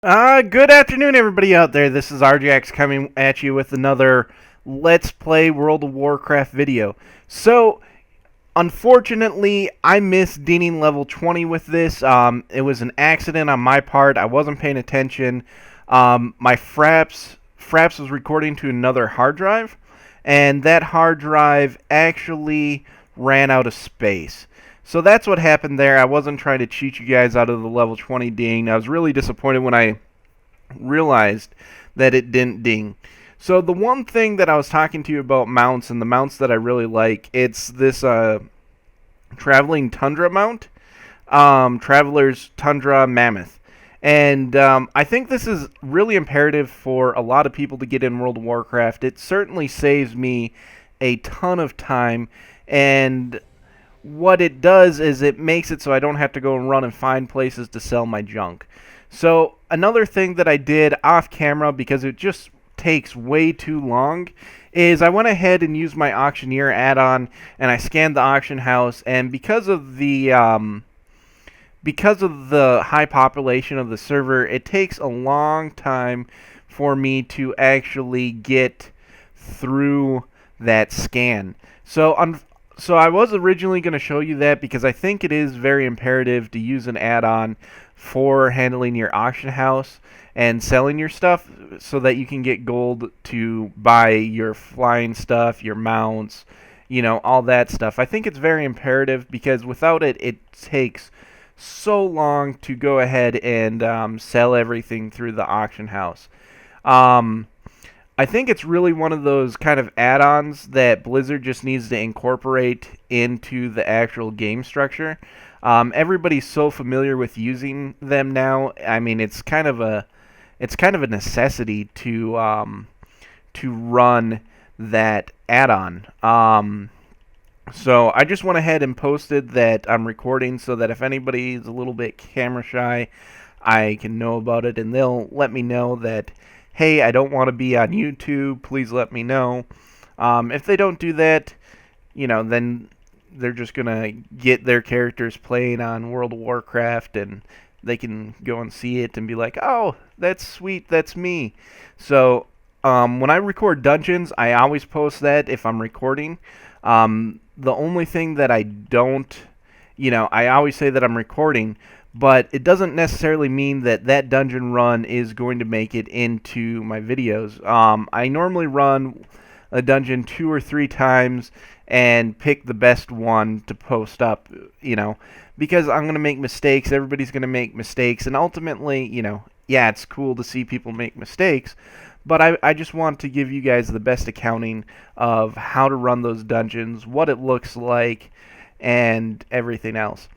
Good afternoon, everybody out there. This is Arjax coming at you with another Let's Play World of Warcraft video. So, unfortunately, I missed Deaning level 20 with this. It was an accident on my part. I wasn't paying attention. My Fraps was recording to another hard drive, and that hard drive actually ran out of space. So that's what happened there. I wasn't trying to cheat you guys out of the level 20 ding. I was really disappointed when I realized that it didn't ding. So the one thing that I was talking to you about mounts and the mounts that I really like, it's this Traveling Tundra mount, Traveler's Tundra Mammoth. And I think this is really imperative for a lot of people to get in World of Warcraft. It certainly saves me a ton of time, and what it does is it makes it so I don't have to go and run and find places to sell my junk. So another thing that I did off camera, because it just takes way too long, is I went ahead and used my auctioneer add-on and I scanned the auction house, and because of the high population of the server, it takes a long time for me to actually get through that scan. So I was originally going to show you that because I think it is very imperative to use an add-on for handling your auction house and selling your stuff so that you can get gold to buy your flying stuff, your mounts, all that stuff. I think it's very imperative because without it, it takes so long to go ahead and sell everything through the auction house. I think it's really one of those kind of add-ons that Blizzard just needs to incorporate into the actual game structure. Everybody's so familiar with using them now. I mean, it's kind of a necessity to run that add-on. So I just went ahead and posted that I'm recording so that if anybody's a little bit camera shy, I can know about it, and they'll let me know that, hey, I don't want to be on YouTube, please let me know. If they don't do that, then they're just going to get their characters playing on World of Warcraft, and they can go and see it and be like, oh, that's sweet, that's me. So when I record dungeons, I always post that if I'm recording. The only thing that I don't, I always say that I'm recording, but it doesn't necessarily mean that that dungeon run is going to make it into my videos. I normally run a dungeon 2 or 3 times and pick the best one to post up, because I'm going to make mistakes, everybody's going to make mistakes, and ultimately, yeah, it's cool to see people make mistakes, but I just want to give you guys the best accounting of how to run those dungeons, what it looks like, and everything else.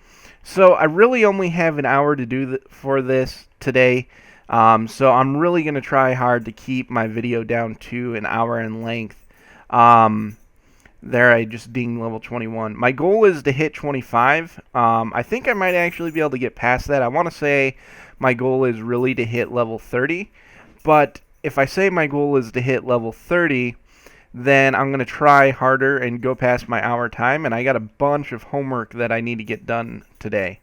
So I really only have an hour to do for this today. So I'm really going to try hard to keep my video down to an hour in length. There I just dinged level 21. My goal is to hit 25. I think I might actually be able to get past that. I want to say my goal is really to hit level 30. But if I say my goal is to hit level 30, then I'm going to try harder and go past my hour time, and I got a bunch of homework that I need to get done today.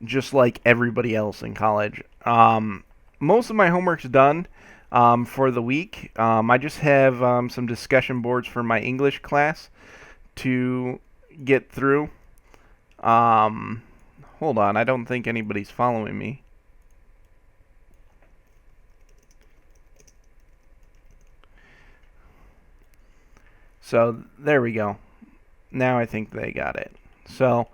Just like everybody else in college. Most of my homework's done for the week. I just have some discussion boards for my English class to get through. Hold on, I don't think anybody's following me. So there we go. Now I think they got it. So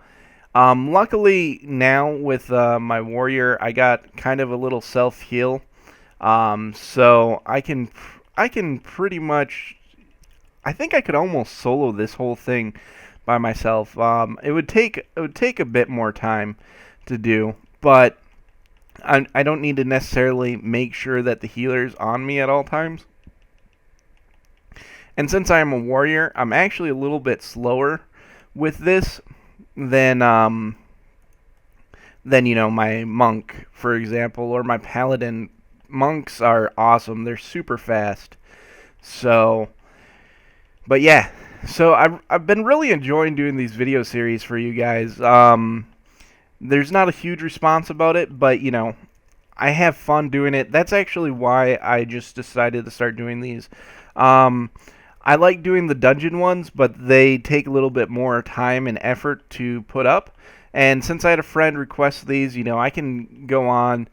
luckily now with my warrior, I got kind of a little self-heal. So I can pretty much, I think I could almost solo this whole thing by myself. It would take a bit more time to do, but I don't need to necessarily make sure that the healer's on me at all times. And since I am a warrior, I'm actually a little bit slower with this than my monk, for example, or my paladin. Monks are awesome. They're super fast. So, but yeah. So I've been really enjoying doing these video series for you guys. There's not a huge response about it, but I have fun doing it. That's actually why I just decided to start doing these. Um, I like doing the dungeon ones, but they take a little bit more time and effort to put up. And since I had a friend request these, I can go on,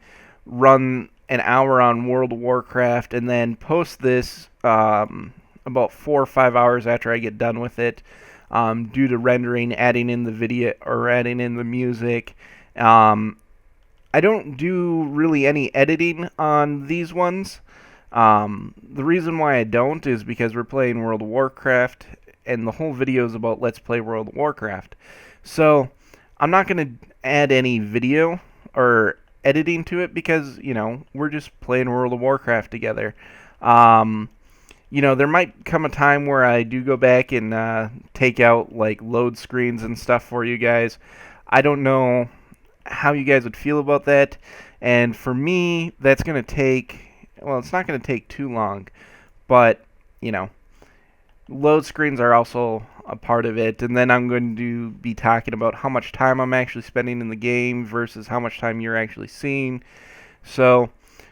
run an hour on World of Warcraft, and then post this about 4 or 5 hours after I get done with it. Do the rendering, adding in the video or adding in the music. Um, I don't do really any editing on these ones. The reason why I don't is because we're playing World of Warcraft, and the whole video is about Let's Play World of Warcraft. So I'm not going to add any video or editing to it because, we're just playing World of Warcraft together. Um, there might come a time where I do go back and take out like load screens and stuff for you guys. I don't know how you guys would feel about that. And for me, that's going to take, well, it's not going to take too long, but, load screens are also a part of it. And then I'm going to be talking about how much time I'm actually spending in the game versus how much time you're actually seeing. So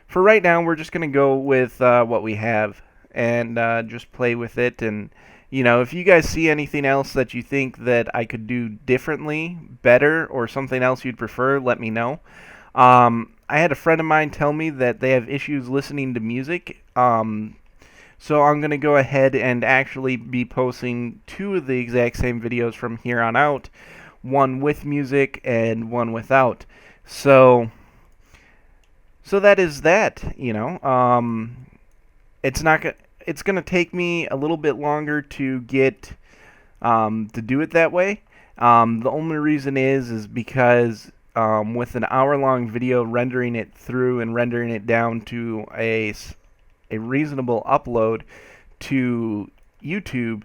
for right now, we're just going to go with what we have and just play with it. And if you guys see anything else that you think that I could do differently, better, or something else you'd prefer, let me know. I had a friend of mine tell me that they have issues listening to music. So I'm going to go ahead and actually be posting 2 of the exact same videos from here on out, one with music and one without. So that is that, it's not going it's going to take me a little bit longer to get to do it that way. The only reason is because with an hour-long video, rendering it through and rendering it down to a reasonable upload to YouTube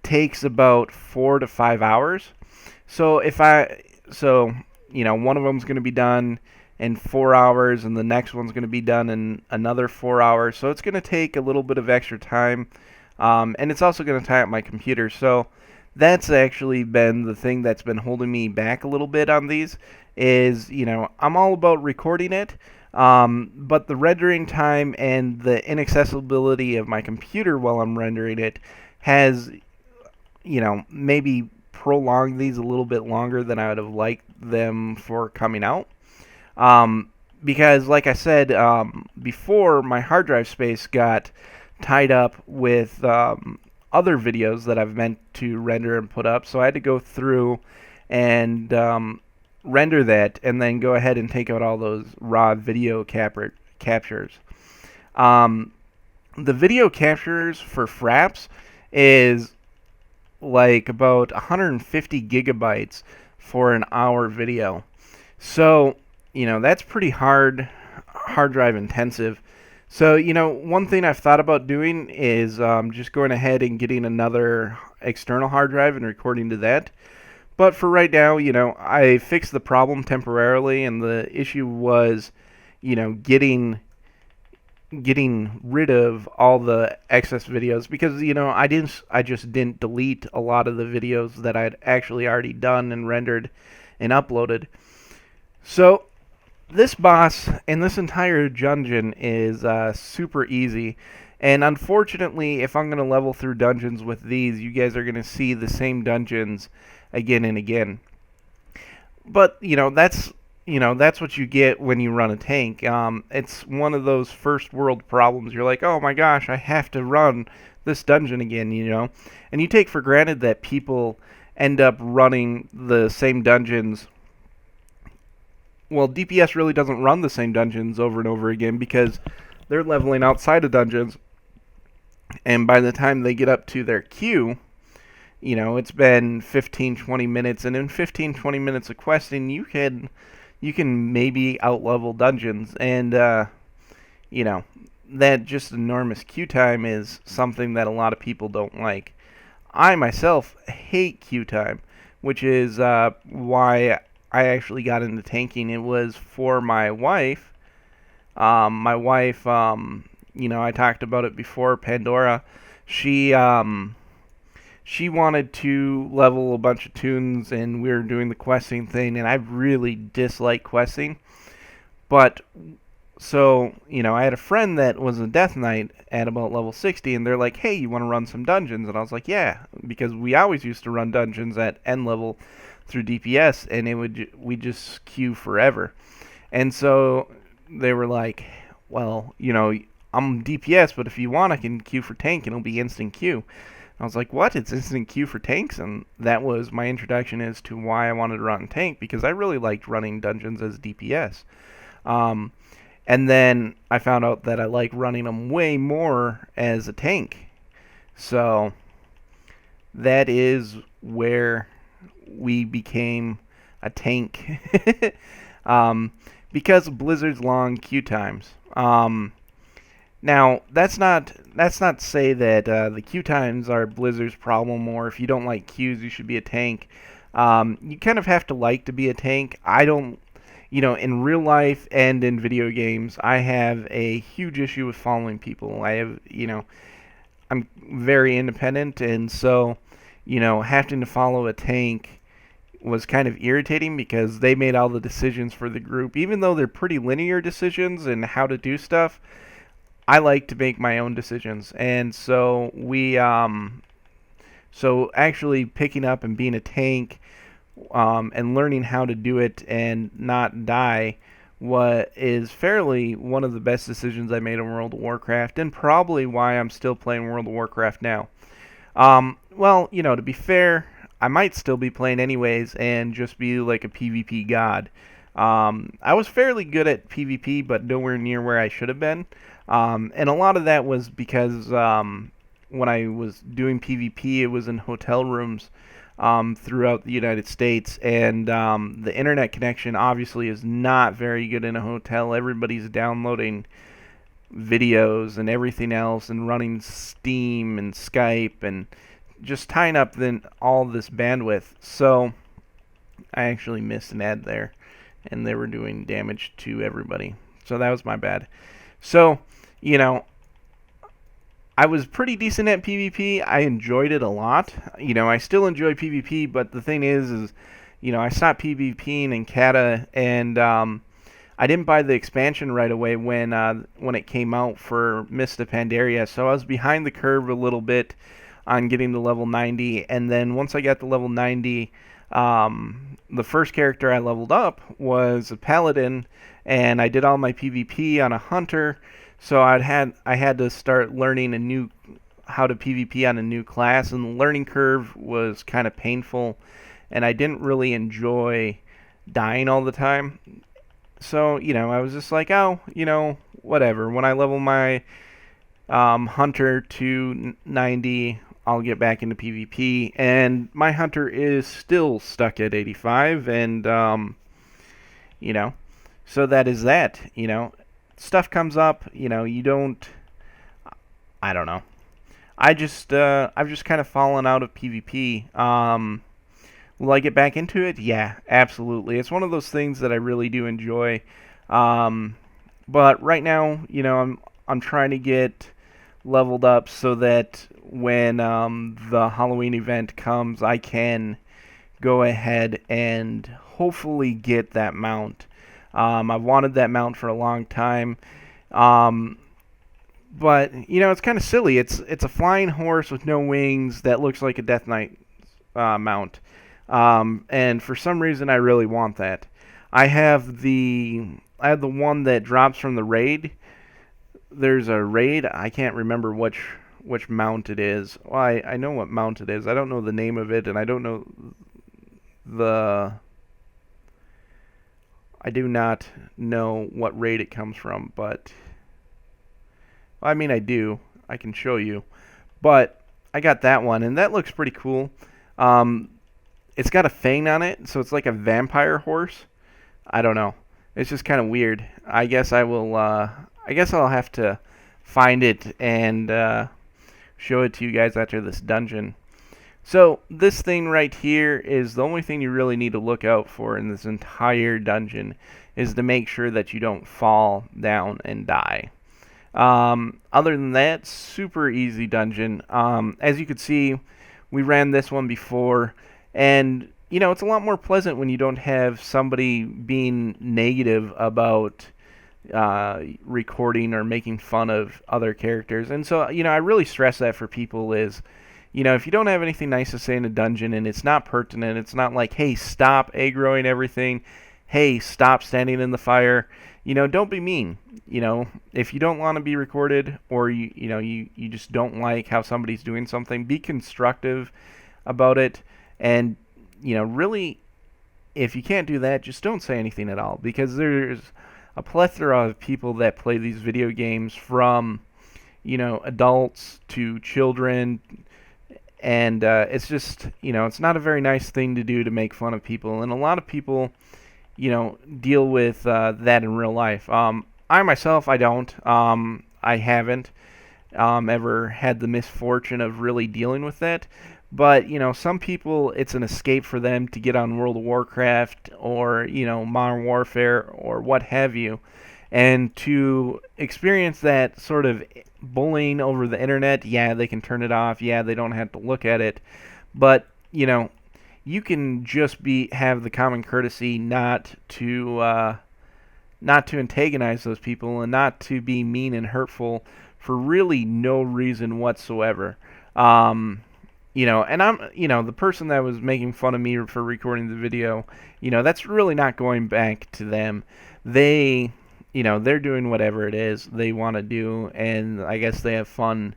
takes about 4 to 5 hours. So one of them's going to be done in 4 hours, and the next one's going to be done in another 4 hours. So it's going to take a little bit of extra time, and it's also going to tie up my computer. So that's actually been the thing that's been holding me back a little bit on these. Is I'm all about recording it, but the rendering time and the inaccessibility of my computer while I'm rendering it has maybe prolonged these a little bit longer than I would have liked them for coming out. Because, like I said before, my hard drive space got tied up with other videos that I've meant to render and put up, so I had to go through and render that and then go ahead and take out all those raw video captures. The video captures for Fraps is like about 150 gigabytes for an hour video. So that's pretty hard drive intensive. So, one thing I've thought about doing is just going ahead and getting another external hard drive and recording to that. But for right now, I fixed the problem temporarily, and the issue was, getting rid of all the excess videos because, I just didn't delete a lot of the videos that I'd actually already done and rendered and uploaded. So this boss and this entire dungeon is super easy, and unfortunately, if I'm going to level through dungeons with these, you guys are going to see the same dungeons again and again. But that's what you get when you run a tank. It's one of those first world problems. You're like, oh my gosh, I have to run this dungeon again, and you take for granted that people end up running the same dungeons. Well, DPS really doesn't run the same dungeons over and over again because they're leveling outside of dungeons, and by the time they get up to their queue, it's been 15-20 minutes, and in 15-20 minutes of questing, you can maybe outlevel dungeons, and that just enormous queue time is something that a lot of people don't like. I myself hate queue time, which is why I actually got into tanking. It was for my wife. My wife, I talked about it before, Pandora. She she wanted to level a bunch of tunes, and we were doing the questing thing, and I really dislike questing. But so, I had a friend that was a Death Knight at about level 60, and they're like, hey, you want to run some dungeons? And I was like, yeah, because we always used to run dungeons at end level through DPS, and we just queue forever. And so they were like, well, I'm DPS, but if you want, I can queue for tank, and it'll be instant queue. I was like, what? It's instant queue for tanks? And that was my introduction as to why I wanted to run tank, because I really liked running dungeons as DPS. And then I found out that I like running them way more as a tank. So that is where we became a tank. Because of Blizzard's long queue times. Now, that's not to say that the queue times are Blizzard's problem, or if you don't like queues, you should be a tank. You kind of have to like to be a tank. I don't, in real life and in video games, I have a huge issue with following people. I'm very independent, and so, having to follow a tank was kind of irritating because they made all the decisions for the group. Even though they're pretty linear decisions and how to do stuff, I like to make my own decisions. And so so actually picking up and being a tank, and learning how to do it and not die, what is fairly one of the best decisions I made in World of Warcraft, and probably why I'm still playing World of Warcraft now. Well, to be fair, I might still be playing anyways and just be like a PvP god. I was fairly good at PvP, but nowhere near where I should have been. And a lot of that was because when I was doing PvP, it was in hotel rooms throughout the United States, and the internet connection obviously is not very good in a hotel. Everybody's downloading videos and everything else and running Steam and Skype and just tying up then all this bandwidth. So I actually missed an ad there, and they were doing damage to everybody. So that was my bad. So, I was pretty decent at PvP. I enjoyed it a lot. I still enjoy PvP, but the thing is I stopped PvPing in Kata, and I didn't buy the expansion right away when it came out for Mist of Pandaria, so I was behind the curve a little bit on getting to level 90, and then once I got to level 90, the first character I leveled up was a paladin, and I did all my PvP on a hunter. So I had to start learning how to PvP on a new class, and the learning curve was kind of painful, and I didn't really enjoy dying all the time. So I was just like, oh, whatever. When I level my hunter to 90, I'll get back into PvP, and my hunter is still stuck at 85, and so that is that. Stuff comes up, you don't, I don't know. I've just kind of fallen out of PvP. Will I get back into it? Yeah, absolutely. It's one of those things that I really do enjoy. But right now, I'm trying to get leveled up so that when the Halloween event comes, I can go ahead and hopefully get that mount. I've wanted that mount for a long time. But, it's kind of silly. It's a flying horse with no wings that looks like a Death Knight mount. And for some reason, I really want that. I have the one that drops from the raid. There's a raid. I can't remember which mount it is. Well, I know what mount it is. I don't know the name of it, and I don't know I do not know what raid it comes from, but I mean, I do. I can show you. But I got that one, and that looks pretty cool. It's got a fang on it, so it's like a vampire horse. I don't know. It's just kind of weird. I guess I'll have to find it and show it to you guys after this dungeon. So this thing right here is the only thing you really need to look out for in this entire dungeon, is to make sure that you don't fall down and die. Other than that, super easy dungeon. As you can see, we ran this one before, and it's a lot more pleasant when you don't have somebody being negative about recording or making fun of other characters. And so, I really stress that for people is, if you don't have anything nice to say in a dungeon and it's not pertinent, it's not like, hey, stop aggroing everything, hey, stop standing in the fire, don't be mean. If you don't want to be recorded, or you just don't like how somebody's doing something, be constructive about it. And really, if you can't do that, just don't say anything at all, because there's a plethora of people that play these video games, from adults to children, and it's just it's not a very nice thing to do, to make fun of people. And a lot of people deal with that in real life. I myself, I don't. I haven't ever had the misfortune of really dealing with that. But some people, it's an escape for them to get on World of Warcraft, or Modern Warfare, or what have you, and to experience that sort of bullying over the internet. Yeah, they can turn it off. Yeah, they don't have to look at it. But you can just have the common courtesy not to antagonize those people, and not to be mean and hurtful for really no reason whatsoever. And I'm, the person that was making fun of me for recording the video, that's really not going back to them. They're doing whatever it is they want to do, and I guess they have fun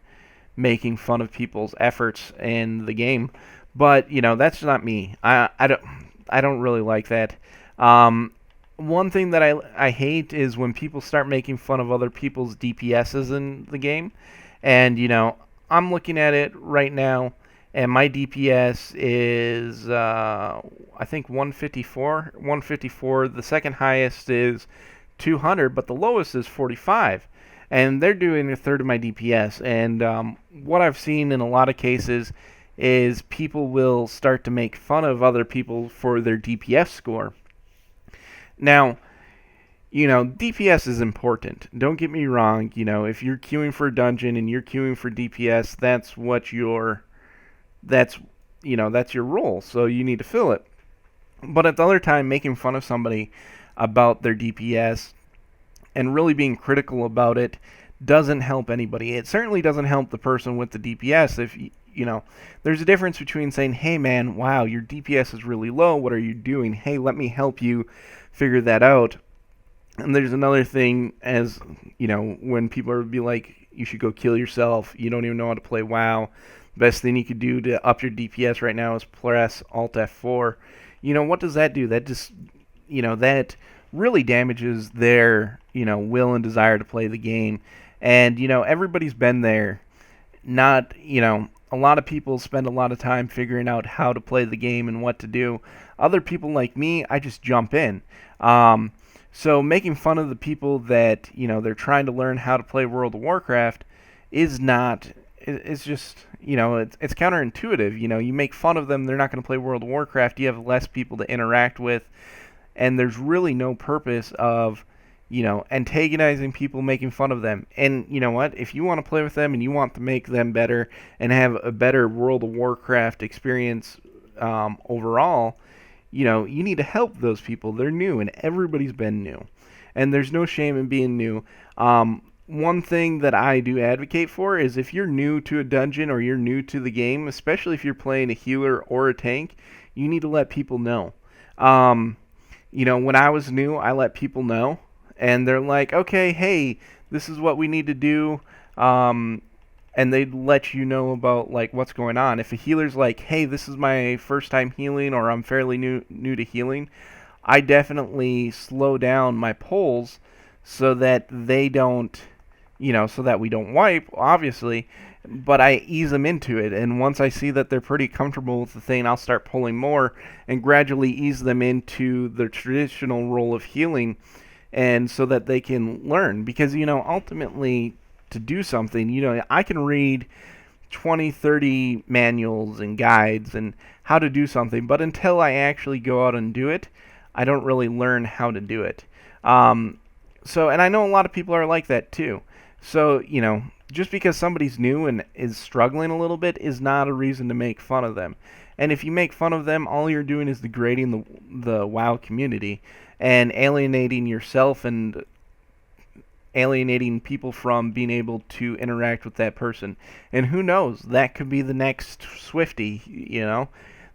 making fun of people's efforts in the game. But that's not me. I don't really like that. One thing that I hate is when people start making fun of other people's DPSs in the game. And I'm looking at it right now, and my DPS is I think 154. 154. The second highest is 200, but the lowest is 45. And they're doing a third of my DPS. And what I've seen in a lot of cases is people will start to make fun of other people for their DPS score. Now, DPS is important. Don't get me wrong. If you're queuing for a dungeon and you're queuing for DPS, that's your role. So you need to fill it. But at the other time, making fun of somebody about their DPS and really being critical about it doesn't help anybody. It certainly doesn't help the person with the DPS. If there's a difference between saying, hey man, wow, your DPS is really low, what are you doing? Hey, let me help you figure that out. And there's another thing, as when people are be like, you should go kill yourself, you don't even know how to play WoW, best thing you could do to up your DPS right now is press Alt F4. What does that do? That just that really damages their will and desire to play the game. And everybody's been there. Not a lot of people spend a lot of time figuring out how to play the game and what to do. Other people like me, I just jump in. So making fun of the people that they're trying to learn how to play World of Warcraft is not. It's just it's counterintuitive. You make fun of them, they're not going to play World of Warcraft. You have less people to interact with, and there's really no purpose of antagonizing people, making fun of them. And you know what? If you want to play with them and you want to make them better and have a better World of Warcraft experience overall, you need to help those people. They're new, and everybody's been new. And there's no shame in being new. One thing that I do advocate for is if you're new to a dungeon or you're new to the game, especially if you're playing a healer or a tank, you need to let people know. When I was new, I let people know. And they're like, okay, hey, this is what we need to do. And they'd let you know about like what's going on. If a healer's like, hey, this is my first time healing, or I'm fairly new to healing, I definitely slow down my pulls so that they don't, so that we don't wipe, obviously, but I ease them into it. And once I see that they're pretty comfortable with the thing, I'll start pulling more and gradually ease them into the traditional role of healing. And so that they can learn, because ultimately to do something, I can read 20, 30 manuals and guides and how to do something, but until I actually go out and do it, I don't really learn how to do it. And I know a lot of people are like that too. So, just because somebody's new and is struggling a little bit is not a reason to make fun of them. And if you make fun of them, all you're doing is degrading the WoW community and alienating yourself and alienating people from being able to interact with that person. And who knows, that could be the next Swifty,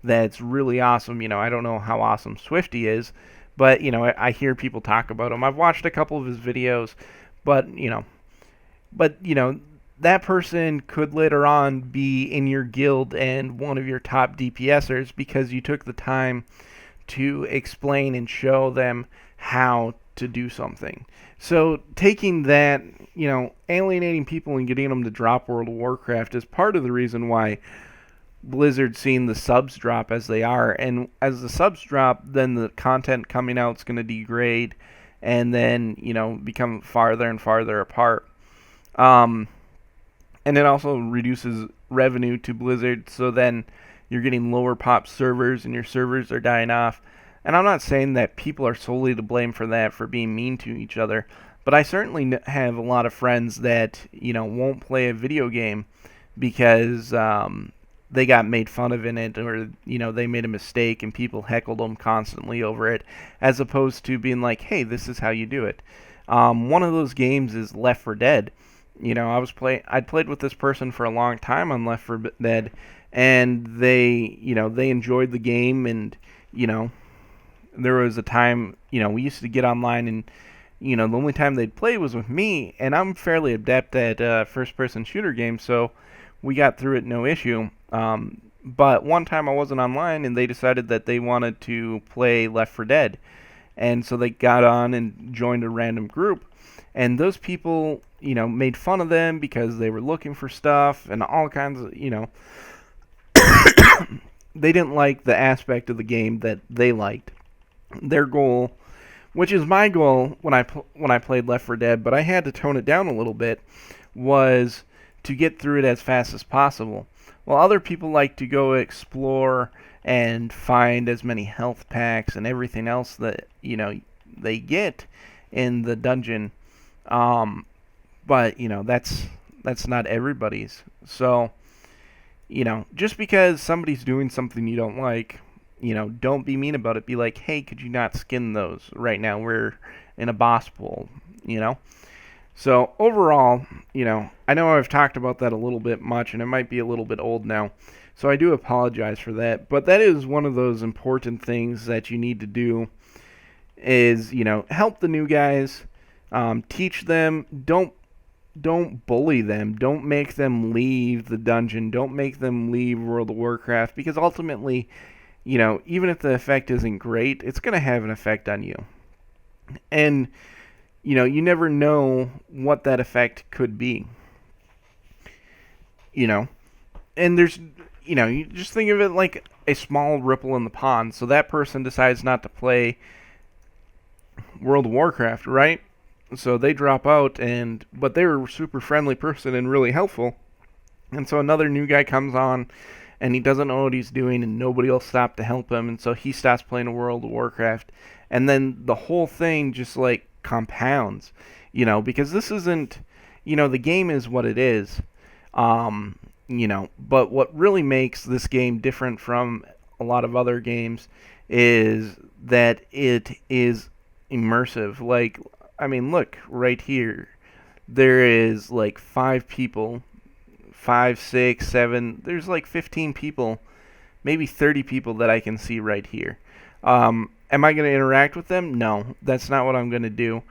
that's really awesome. I don't know how awesome Swifty is, but, I hear people talk about him. I've watched a couple of his videos, but, that person could later on be in your guild and one of your top DPSers because you took the time to explain and show them how to do something. So taking that, alienating people and getting them to drop World of Warcraft is part of the reason why Blizzard's seeing the subs drop as they are. And as the subs drop, then the content coming out is going to degrade and then, become farther and farther apart. And it also reduces revenue to Blizzard, so then you're getting lower pop servers and your servers are dying off. And I'm not saying that people are solely to blame for that, for being mean to each other, but I certainly have a lot of friends that, won't play a video game because they got made fun of in it, or, they made a mistake and people heckled them constantly over it, as opposed to being like, hey, this is how you do it. One of those games is Left 4 Dead. I'd played with this person for a long time on Left 4 Dead, and they enjoyed the game, and, there was a time, we used to get online, and, the only time they'd play was with me, and I'm fairly adept at first-person shooter games, so we got through it no issue. But one time I wasn't online, and they decided that they wanted to play Left 4 Dead, and so they got on and joined a random group. And those people, made fun of them because they were looking for stuff and all kinds of, they didn't like the aspect of the game that they liked. Their goal, which is my goal when I played Left 4 Dead, but I had to tone it down a little bit, was to get through it as fast as possible. While other people like to go explore and find as many health packs and everything else that, they get in the dungeon. But, that's not everybody's. So, just because somebody's doing something you don't like, don't be mean about it. Be like, hey, could you not skin those right now? We're in a boss pool, So, overall, I know I've talked about that a little bit much, and it might be a little bit old now. So I do apologize for that. But that is one of those important things that you need to do is, help the new guys. Teach them. Don't bully them. Don't make them leave the dungeon. Don't make them leave World of Warcraft, because ultimately, even if the effect isn't great, it's going to have an effect on you. And, you never know what that effect could be. And there's, you just think of it like a small ripple in the pond. So that person decides not to play World of Warcraft, right? So they drop out, but they were a super friendly person and really helpful. And so another new guy comes on, and he doesn't know what he's doing, and nobody will stop to help him, and so he stops playing World of Warcraft. And then the whole thing just, compounds, because this isn't, the game is what it is. But what really makes this game different from a lot of other games is that it is immersive. Look, right here. There is 5 people, 5, 6, 7, there's 15 people, maybe 30 people that I can see right here. Am I going to interact with them? No, that's not what I'm going to do.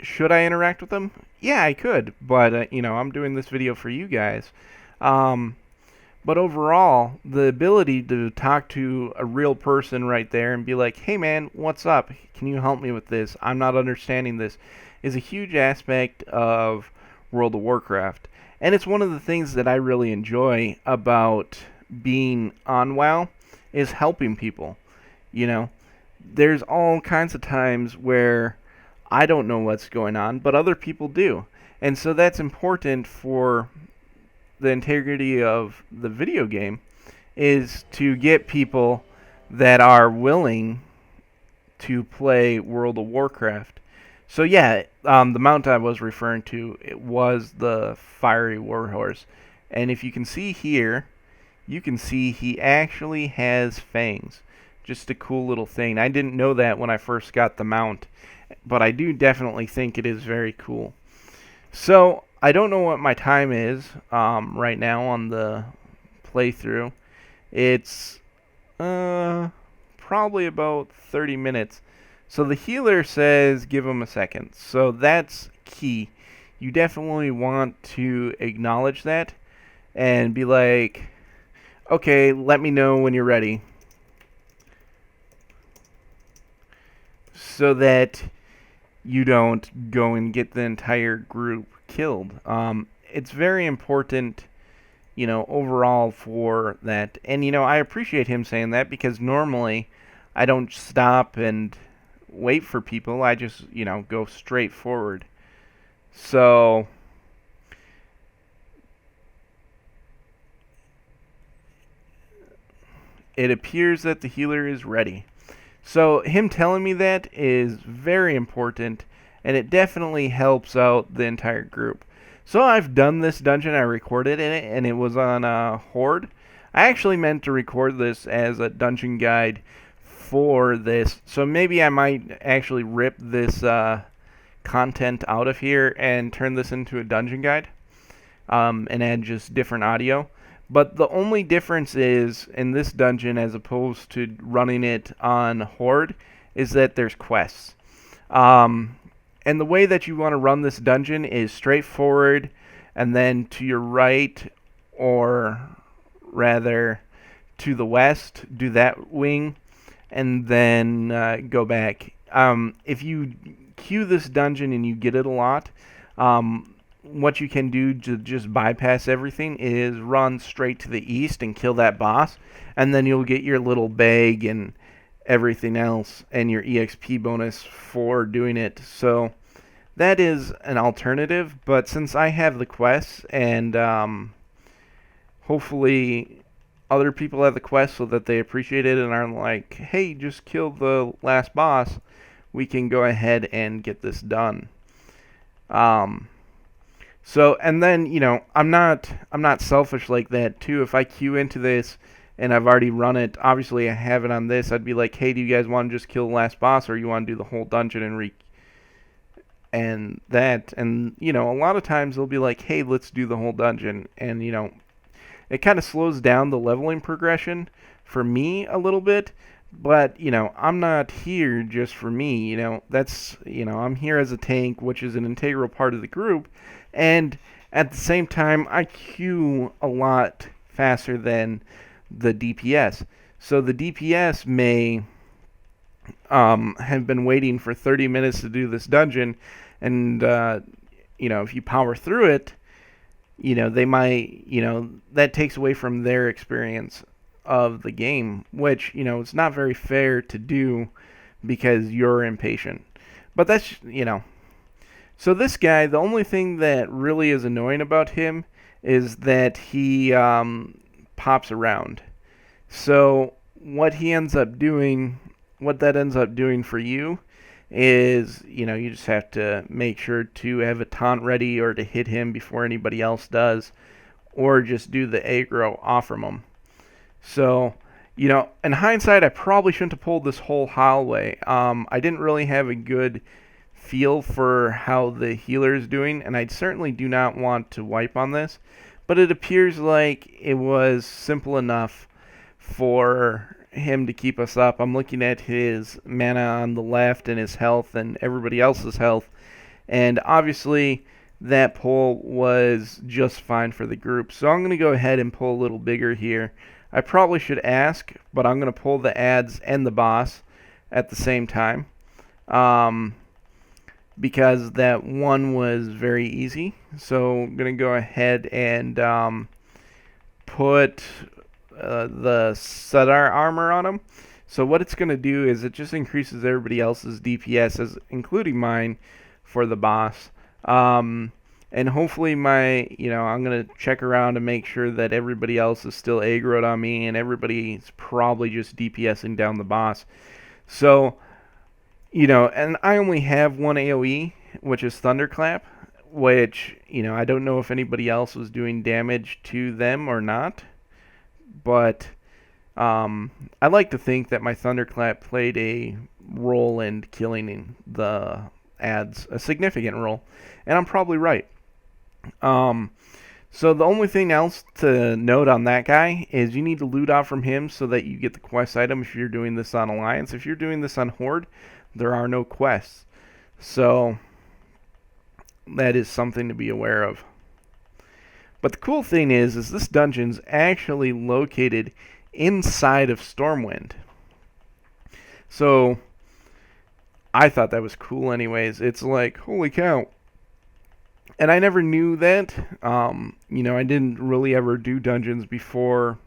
Should I interact with them? Yeah, I could, but, I'm doing this video for you guys. But overall, the ability to talk to a real person right there and be like, hey man, what's up? Can you help me with this? I'm not understanding this, is a huge aspect of World of Warcraft. And it's one of the things that I really enjoy about being on WoW, is helping people. There's all kinds of times where I don't know what's going on, but other people do. And so that's important for the integrity of the video game, is to get people that are willing to play World of Warcraft. So yeah, the mount I was referring to, it was the fiery warhorse, and if you can see here, you can see he actually has fangs. Just a cool little thing. I didn't know that when I first got the mount, but I do definitely think it is very cool. So I don't know what my time is right now on the playthrough. It's probably about 30 minutes. So the healer says give him a second. So that's key. You definitely want to acknowledge that and be like, okay, let me know when you're ready. So that you don't go and get the entire group killed. It's very important, overall for that. And, I appreciate him saying that because normally I don't stop and wait for people. I just, go straight forward. So it appears that the healer is ready. So him telling me that is very important, and it definitely helps out the entire group. So I've done this dungeon, I recorded in it, and it was on Horde. I actually meant to record this as a dungeon guide for this, so maybe I might actually rip this content out of here and turn this into a dungeon guide and add just different audio. But the only difference is in this dungeon as opposed to running it on Horde is that there's quests. And the way that you want to run this dungeon is straightforward and then to your right, or rather to the west, do that wing and then go back. If you queue this dungeon and you get it a lot, what you can do to just bypass everything is run straight to the east and kill that boss, and then you'll get your little bag and everything else and your EXP bonus for doing it. So that is an alternative, but since I have the quests and hopefully other people have the quest so that they appreciate it and are like, hey, just kill the last boss, we can go ahead and get this done. So, and then, I'm not selfish like that too. If I queue into this and I've already run it, obviously I have it on this, I'd be like, hey, do you guys want to just kill the last boss, or you want to do the whole dungeon and that? And, a lot of times they'll be like, hey, let's do the whole dungeon. And, it kind of slows down the leveling progression for me a little bit. But, I'm not here just for me, that's, I'm here as a tank, which is an integral part of the group, and at the same time, I queue a lot faster than the DPS. So the DPS may have been waiting for 30 minutes to do this dungeon, and, if you power through it, they might, that takes away from their experience of the game, which, it's not very fair to do because you're impatient. But that's, So this guy, the only thing that really is annoying about him is that he pops around. So what that ends up doing for you is, you just have to make sure to have a taunt ready or to hit him before anybody else does, or just do the aggro off from him. So, in hindsight, I probably shouldn't have pulled this whole hallway. I didn't really have a good feel for how the healer is doing, and I certainly do not want to wipe on this, but it appears like it was simple enough for him to keep us up. I'm looking at his mana on the left and his health and everybody else's health, and obviously that pull was just fine for the group. So I'm going to go ahead and pull a little bigger here. I probably should ask, but I'm going to pull the ads and the boss at the same time, because that one was very easy. So I'm going to go ahead and put the Sadar armor on him. So what it's going to do is it just increases everybody else's DPS, including mine, for the boss. And hopefully I'm going to check around to make sure that everybody else is still aggroed on me and everybody's probably just DPSing down the boss. So, And I only have one AoE, which is Thunderclap, which, I don't know if anybody else was doing damage to them or not, but I like to think that my Thunderclap played a role in killing the ads, a significant role, and I'm probably right. Um, so the only thing else to note on that guy is you need to loot out from him so that you get the quest item if you're doing this on Alliance. If you're doing this on Horde, there are no quests. So that is something to be aware of. But the cool thing is this dungeon's actually located inside of Stormwind. So I thought that was cool anyways. It's like, holy cow. And I never knew that. I didn't really ever do dungeons before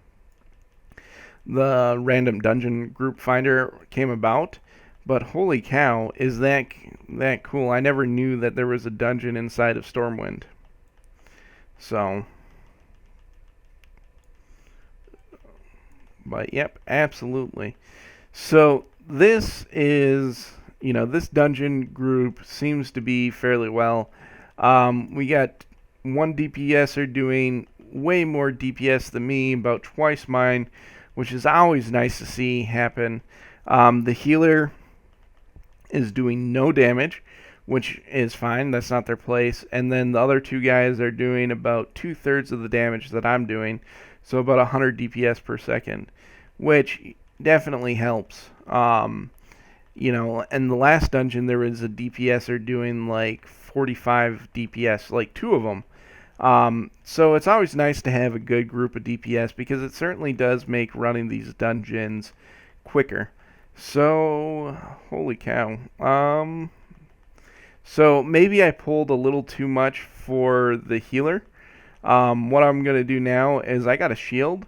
the random dungeon group finder came about. But holy cow, is that cool? I never knew that there was a dungeon inside of Stormwind. So, but yep, absolutely. So this is, this dungeon group seems to be fairly well. We got one DPSer doing way more DPS than me, about twice mine, which is always nice to see happen. The healer is doing no damage, which is fine. That's not their place. And then the other two guys are doing about 2/3 of the damage that I'm doing, so about 100 DPS per second, which definitely helps. In the last dungeon there was a DPSer doing like 45 DPS, like two of them. So it's always nice to have a good group of DPS because it certainly does make running these dungeons quicker. So, holy cow. So maybe I pulled a little too much for the healer. What I'm going to do now is I got a shield,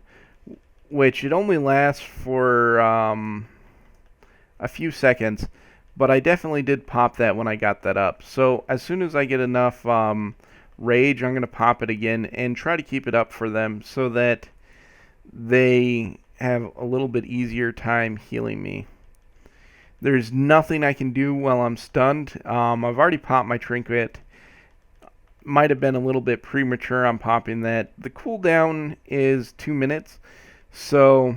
which it only lasts for a few seconds, but I definitely did pop that when I got that up. So as soon as I get enough rage, I'm going to pop it again and try to keep it up for them so that they have a little bit easier time healing me. There's nothing I can do while I'm stunned. I've already popped my trinket. Might have been a little bit premature on popping that. The cooldown is 2 minutes. So,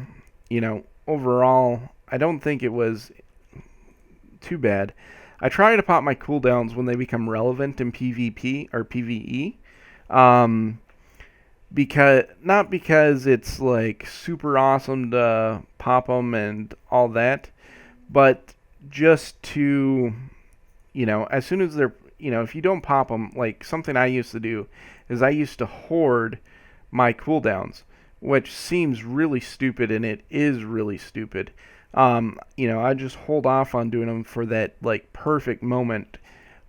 overall, I don't think it was too bad. I try to pop my cooldowns when they become relevant in PvP or PvE. Not because it's like super awesome to pop them and all that, but just to, as soon as they're, if you don't pop them, like something I used to do is I used to hoard my cooldowns, which seems really stupid, and it is really stupid. I just hold off on doing them for that like perfect moment.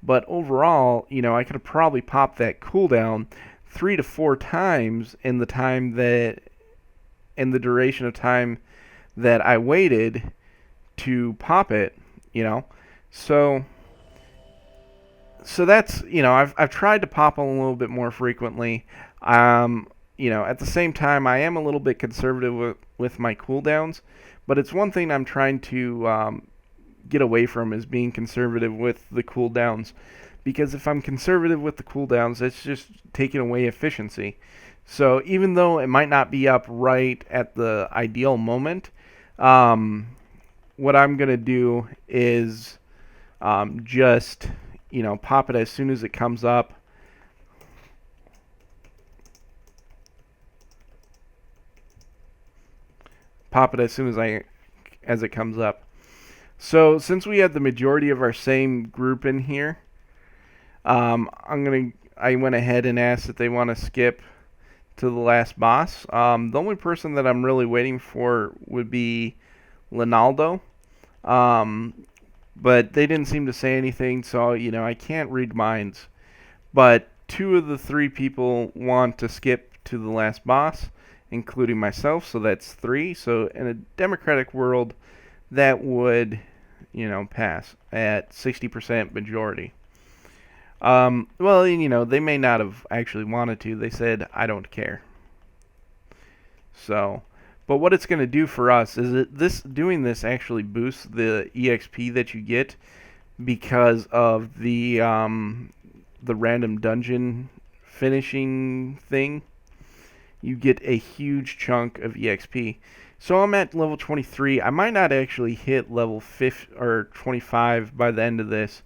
But overall, I could have probably popped that cooldown 3 to 4 times in the duration of time that I waited to pop it, So that's, I've tried to pop them a little bit more frequently. At the same time, I am a little bit conservative with my cooldowns, but it's one thing I'm trying to get away from is being conservative with the cooldowns, because if I'm conservative with the cooldowns, it's just taking away efficiency. So even though it might not be up right at the ideal moment, what I'm going to do is just, pop it as soon as it comes up. Pop it as soon as it comes up. So since we had the majority of our same group in here, I went ahead and asked if they want to skip to the last boss. The only person that I'm really waiting for would be Linaldo. But they didn't seem to say anything, so I can't read minds. But 2 of the 3 people want to skip to the last boss, including myself, so that's 3. So in a democratic world, that would, pass at 60% majority. Well, they may not have actually wanted to. They said, I don't care. So, but what it's going to do for us is doing this actually boosts the EXP that you get because of the random dungeon finishing thing. You get a huge chunk of EXP. So I'm at level 23. I might not actually hit level 50 or 25 by the end of this.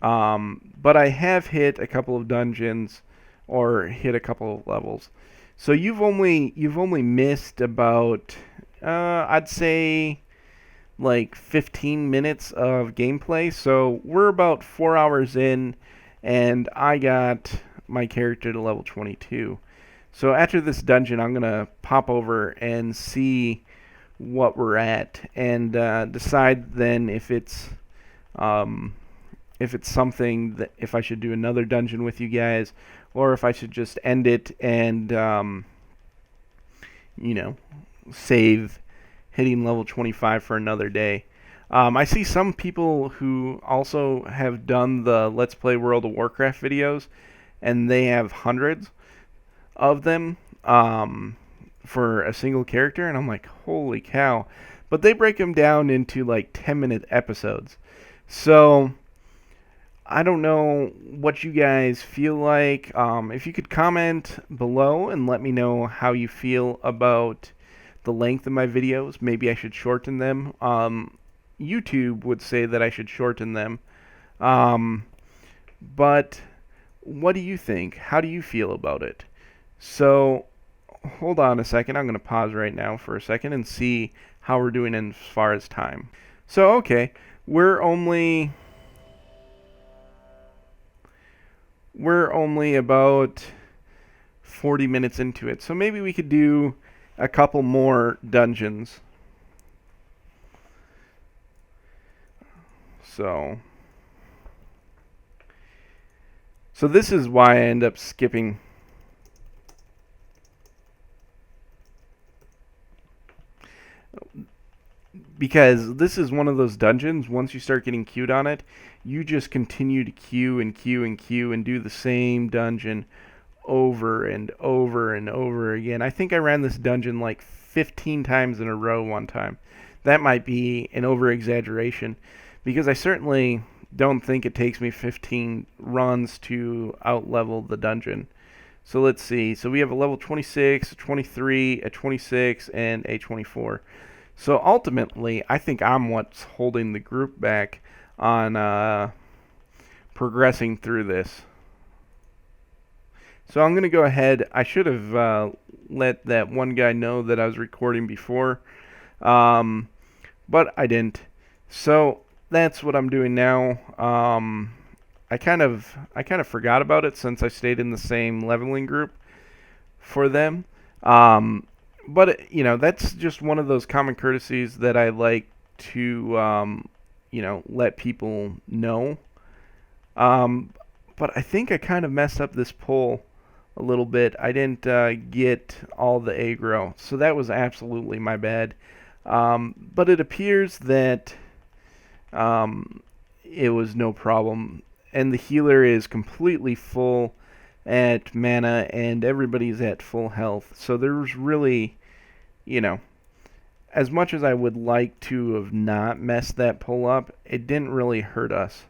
But I have hit a couple of dungeons or hit a couple of levels. So you've only missed about I'd say like 15 minutes of gameplay. So we're about 4 hours in, and I got my character to level 22. So after this dungeon, I'm gonna pop over and see what we're at, and decide then if it's something that if I should do another dungeon with you guys, or if I should just end it and you know, save hitting level 25 for another day. I see some people who also have done the Let's Play World of Warcraft videos, and they have hundreds of them for a single character, and I'm like, holy cow. But they break them down into like 10-minute episodes. So I don't know what you guys feel like. If you could comment below and let me know how you feel about the length of my videos. Maybe I should shorten them. YouTube would say that I should shorten them. But what do you think? How do you feel about it? So hold on a second. I'm going to pause right now for a second and see how we're doing as far as time. So, okay, we're only about 40 minutes into it. So maybe we could do a couple more dungeons. So this is why I end up skipping. Because this is one of those dungeons, once you start getting queued on it, you just continue to queue and queue and queue and do the same dungeon over and over and over again. I think I ran this dungeon like 15 times in a row one time. That might be an over-exaggeration, because I certainly don't think it takes me 15 runs to out-level the dungeon. So let's see. So we have a level 26, a 23, a 26, and a 24. So ultimately, I think I'm what's holding the group back on progressing through this. So I'm going to go ahead. I should have let that one guy know that I was recording before, but I didn't. So that's what I'm doing now. I kind of forgot about it since I stayed in the same leveling group for them. But you know, that's just one of those common courtesies that I like to you know, let people know. But I think I kind of messed up this poll a little bit. I didn't get all the aggro, so that was absolutely my bad. But it appears that it was no problem, and the healer is completely full at mana, and everybody's at full health. So there's really, you know, as much as I would like to have not messed that pull up, it didn't really hurt us.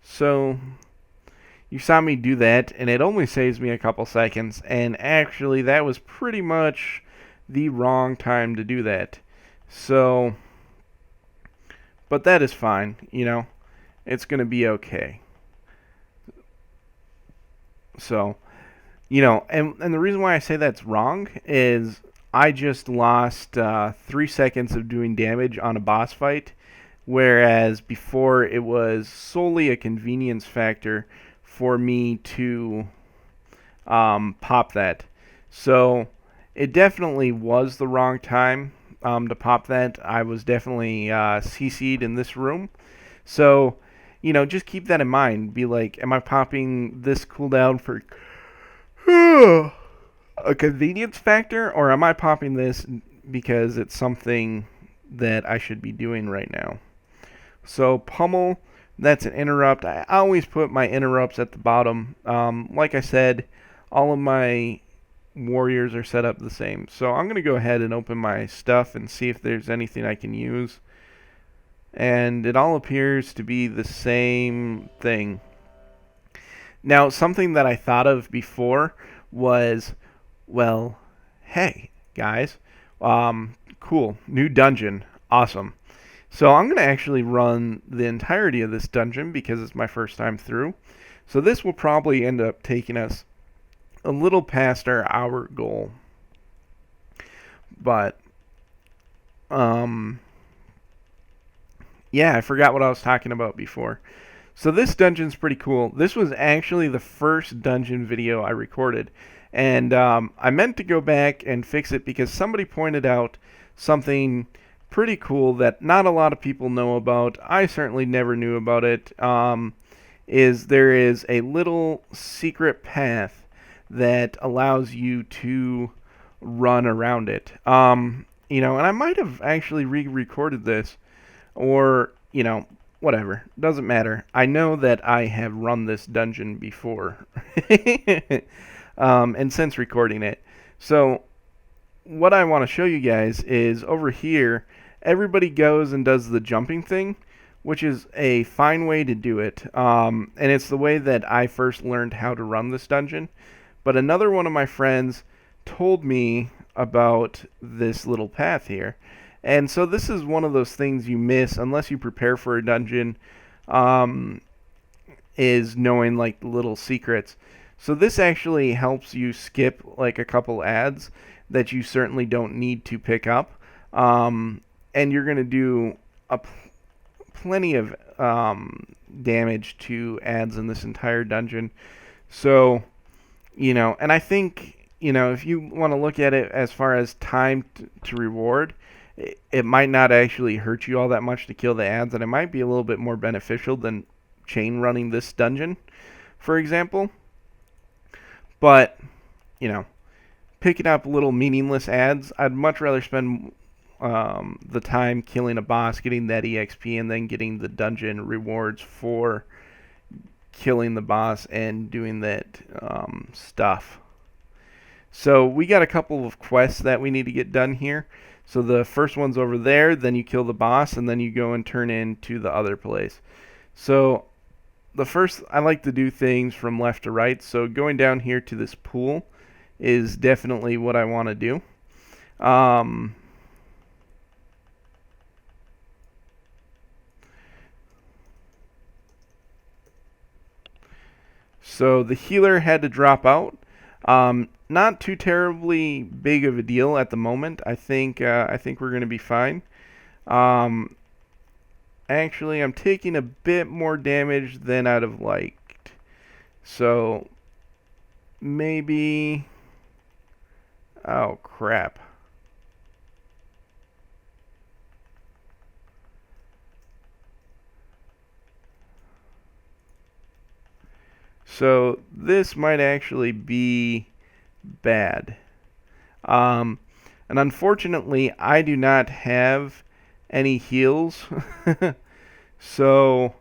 So you saw me do that, and it only saves me a couple seconds, and actually that was pretty much the wrong time to do that. So, but that is fine, you know, it's going to be okay. So, you know, and the reason why I say that's wrong is I just lost 3 seconds of doing damage on a boss fight, whereas before it was solely a convenience factor for me to pop that. So it definitely was the wrong time to pop that. I was definitely CC'd in this room. So, you know, just keep that in mind. Be like, am I popping this cooldown for a convenience factor, or am I popping this because it's something that I should be doing right now? So pummel, that's an interrupt. I always put my interrupts at the bottom. Like I said, all of my warriors are set up the same. So I'm going to go ahead and open my stuff and see if there's anything I can use. and it all appears to be the same thing. Now, something that I thought of before was, well, hey, guys, cool, new dungeon, awesome. So I'm going to actually run the entirety of this dungeon because it's my first time through. So this will probably end up taking us a little past our hour goal. But, yeah, I forgot what I was talking about before. So this dungeon's pretty cool. This was actually the first dungeon video I recorded. And I meant to go back and fix it because somebody pointed out something pretty cool that not a lot of people know about. I certainly never knew about it. Is there is a little secret path that allows you to run around it. And I might have actually re-recorded this, or whatever. Doesn't matter. I know that I have run this dungeon before, and since recording it. So what I want to show you guys is over here, everybody goes and does the jumping thing, which is a fine way to do it. And it's the way that I first learned how to run this dungeon. But another one of my friends told me about this little path here. And so this is one of those things you miss unless you prepare for a dungeon, is knowing like the little secrets. So this actually helps you skip like a couple ads that you certainly don't need to pick up. And you're going to do plenty of damage to ads in this entire dungeon. So, and I think, if you want to look at it as far as time to reward, it might not actually hurt you all that much to kill the ads, and it might be a little bit more beneficial than chain running this dungeon, for example. But, picking up little meaningless ads, I'd much rather spend the time killing a boss, getting that EXP, and then getting the dungeon rewards for killing the boss and doing that stuff. So we got a couple of quests that we need to get done here. So the first one's over there, then you kill the boss, and then you go and turn into the other place. So the first, I like to do things from left to right. So going down here to this pool is definitely what I want to do. So the healer had to drop out. Not too terribly big of a deal at the moment. I think we're going to be fine. Actually, I'm taking a bit more damage than I'd have liked. So maybe. Oh crap. So this might actually be bad. And unfortunately, I do not have any heals. so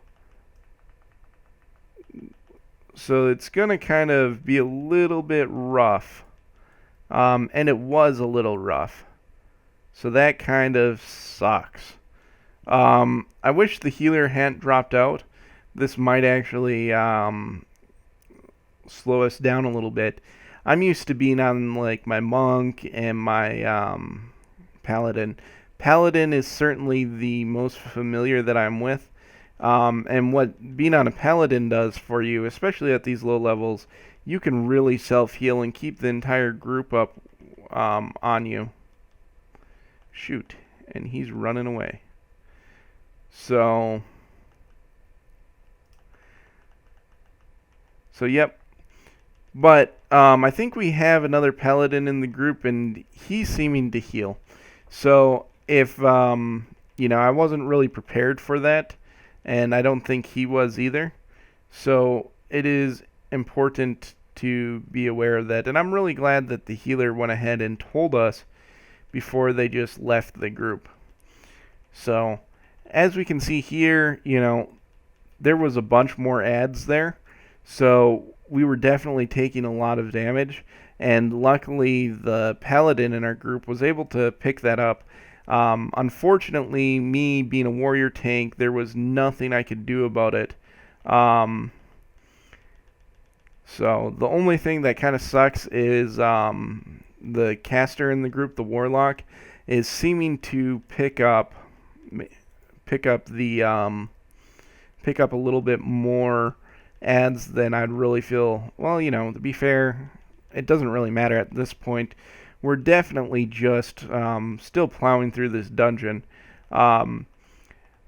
it's going to kind of be a little bit rough. And it was a little rough. So that kind of sucks. I wish the healer hadn't dropped out. This might actually slow us down a little bit. I'm used to being on like my monk and my paladin. Paladin is certainly the most familiar that I'm with. And what being on a paladin does for you, especially at these low levels, you can really self-heal and keep the entire group up on you. Shoot, and he's running away. So yep. But I think we have another paladin in the group, and he's seeming to heal. So if I wasn't really prepared for that, and I don't think he was either. So it is important to be aware of that. And I'm really glad that the healer went ahead and told us before they just left the group. So as we can see here, there was a bunch more ads there. So we were definitely taking a lot of damage, and luckily the paladin in our group was able to pick that up. Unfortunately, me being a warrior tank, there was nothing I could do about it. Um, so the only thing that kind of sucks is the caster in the group, the warlock, is seeming to pick up the pick up a little bit more ads than I'd really feel. Well, to be fair, it doesn't really matter at this point. We're definitely just still plowing through this dungeon. Um,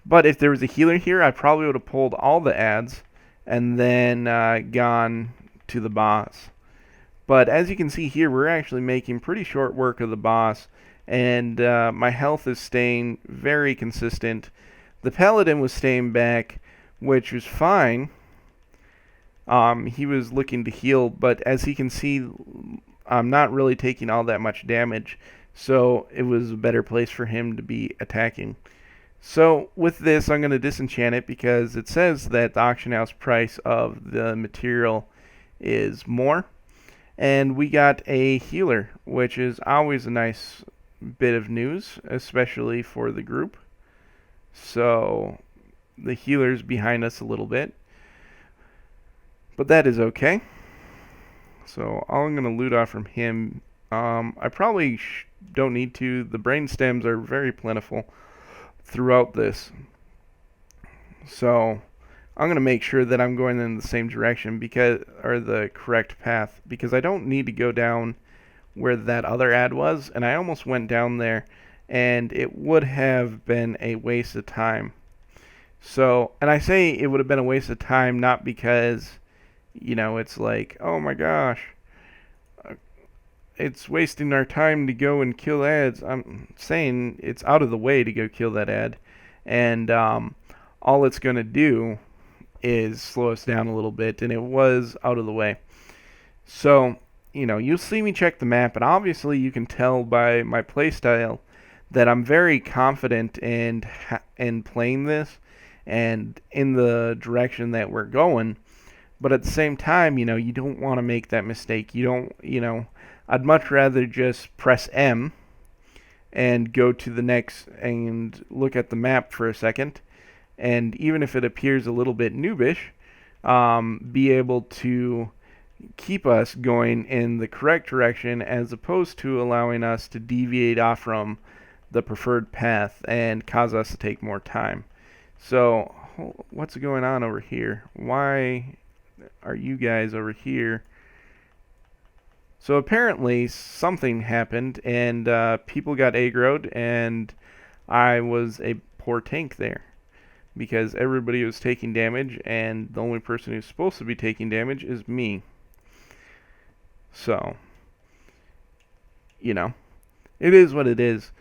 but if there was a healer here, I probably would have pulled all the ads and then gone to the boss. But as you can see here, we're actually making pretty short work of the boss, and my health is staying very consistent. The paladin was staying back, which was fine. He was looking to heal, but as he can see, I'm not really taking all that much damage, so it was a better place for him to be attacking. So with this, I'm going to disenchant it because it says that the auction house price of the material is more. And we got a healer, which is always a nice bit of news, especially for the group. So the healer's behind us a little bit, but that is okay. So I'm going to loot off from him. I probably don't need to. The brain stems are very plentiful throughout this. So I'm going to make sure that I'm going in the same direction or the correct path, because I don't need to go down where that other ad was, and I almost went down there and it would have been a waste of time. So, and I say it would have been a waste of time not because it's like, oh my gosh, it's wasting our time to go and kill ads. I'm saying it's out of the way to go kill that ad, and all it's going to do is slow us down a little bit, and it was out of the way. So, you'll see me check the map, and obviously you can tell by my playstyle that I'm very confident in playing this and in the direction that we're going. But at the same time, you don't want to make that mistake. I'd much rather just press M and go to the next and look at the map for a second. And even if it appears a little bit noobish, be able to keep us going in the correct direction as opposed to allowing us to deviate off from the preferred path and cause us to take more time. So, what's going on over here? Why are you guys over here? So apparently something happened and people got aggroed, and I was a poor tank there because everybody was taking damage, and the only person who's supposed to be taking damage is me. So, it is what it is.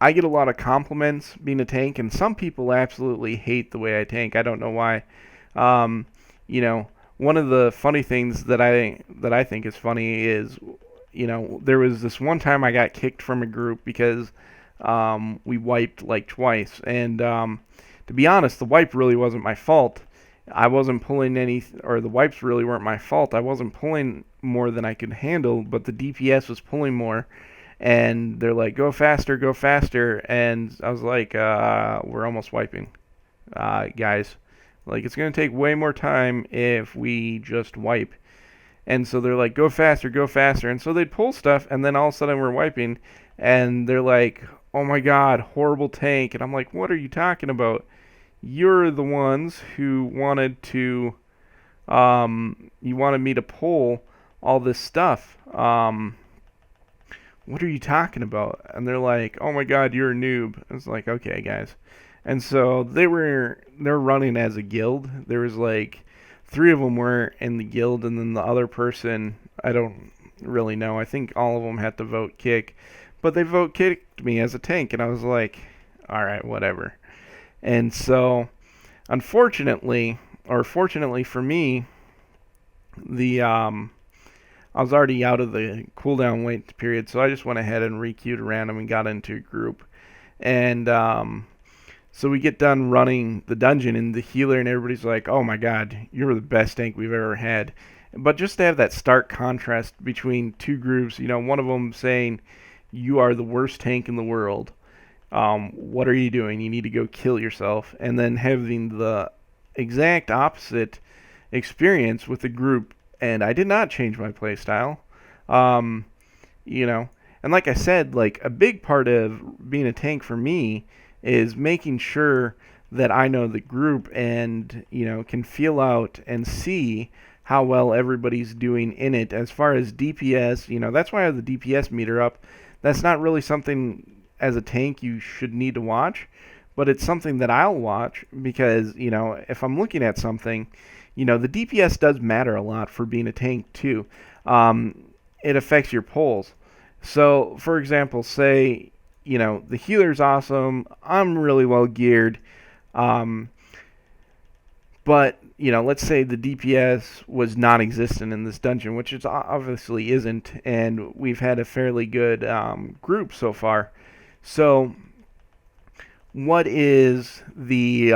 I get a lot of compliments being a tank, and some people absolutely hate the way I tank. I don't know why. One of the funny things that I think is funny is, there was this one time I got kicked from a group because we wiped like twice, and to be honest, the wipe really wasn't my fault. I wasn't pulling or the wipes really weren't my fault. I wasn't pulling more than I could handle, but the DPS was pulling more. And they're like, go faster, and I was like, we're almost wiping, guys. Like, it's going to take way more time if we just wipe. And so they're like, go faster, and so they'd pull stuff, and then all of a sudden we're wiping, and they're like, oh my god, horrible tank, and I'm like, what are you talking about? You're the ones who wanted to, you wanted me to pull all this stuff, what are you talking about? And they're like, oh my god, you're a noob. I was like, okay, guys. And so they're running as a guild. There was like 3 of them were in the guild, and then the other person, I don't really know. I think all of them had to vote kick, but they vote kicked me as a tank, and I was like, all right, whatever. And so, unfortunately, or fortunately for me, I was already out of the cooldown wait period, so I just went ahead and re-queued around them and got into a group. And so we get done running the dungeon, and the healer and everybody's like, oh my god, you're the best tank we've ever had. But just to have that stark contrast between two groups, one of them saying, you are the worst tank in the world. What are you doing? You need to go kill yourself. And then having the exact opposite experience with the group, and I did not change my playstyle. Um, you know, and like I said, like a big part of being a tank for me is making sure that I know the group and can feel out and see how well everybody's doing in it. As far as DPS, that's why I have the DPS meter up. That's not really something as a tank you should need to watch, but it's something that I'll watch because if I'm looking at something, the DPS does matter a lot for being a tank too. It affects your pulls. So, for example, say the healer's awesome. I'm really well geared. Um, but let's say the DPS was non-existent in this dungeon, which it obviously isn't, and we've had a fairly good group so far. So, what is the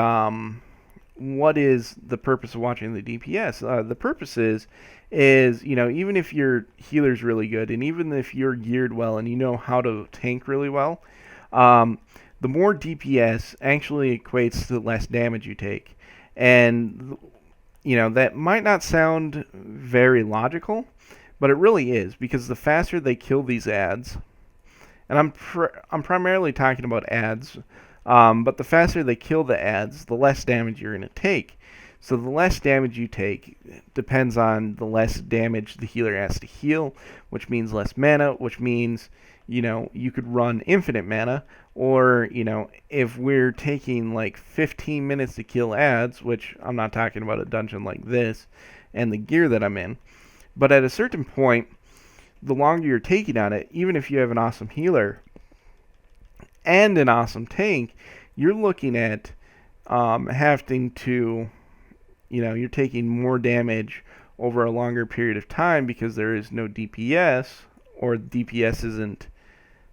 purpose of watching the DPS? The purpose is even if your healer's really good, and even if you're geared well and you know how to tank really well, um, the more DPS actually equates to the less damage you take. And that might not sound very logical, but it really is, because the faster they kill these ads, and I'm primarily talking about ads, but the faster they kill the ads, the less damage you're going to take. So the less damage you take depends on the less damage the healer has to heal, which means less mana, which means you could run infinite mana, or if we're taking like 15 minutes to kill ads, which I'm not talking about a dungeon like this and the gear that I'm in, but at a certain point, the longer you're taking on it, even if you have an awesome healer and an awesome tank, you're looking at having to, you're taking more damage over a longer period of time because there is no DPS, or DPS isn't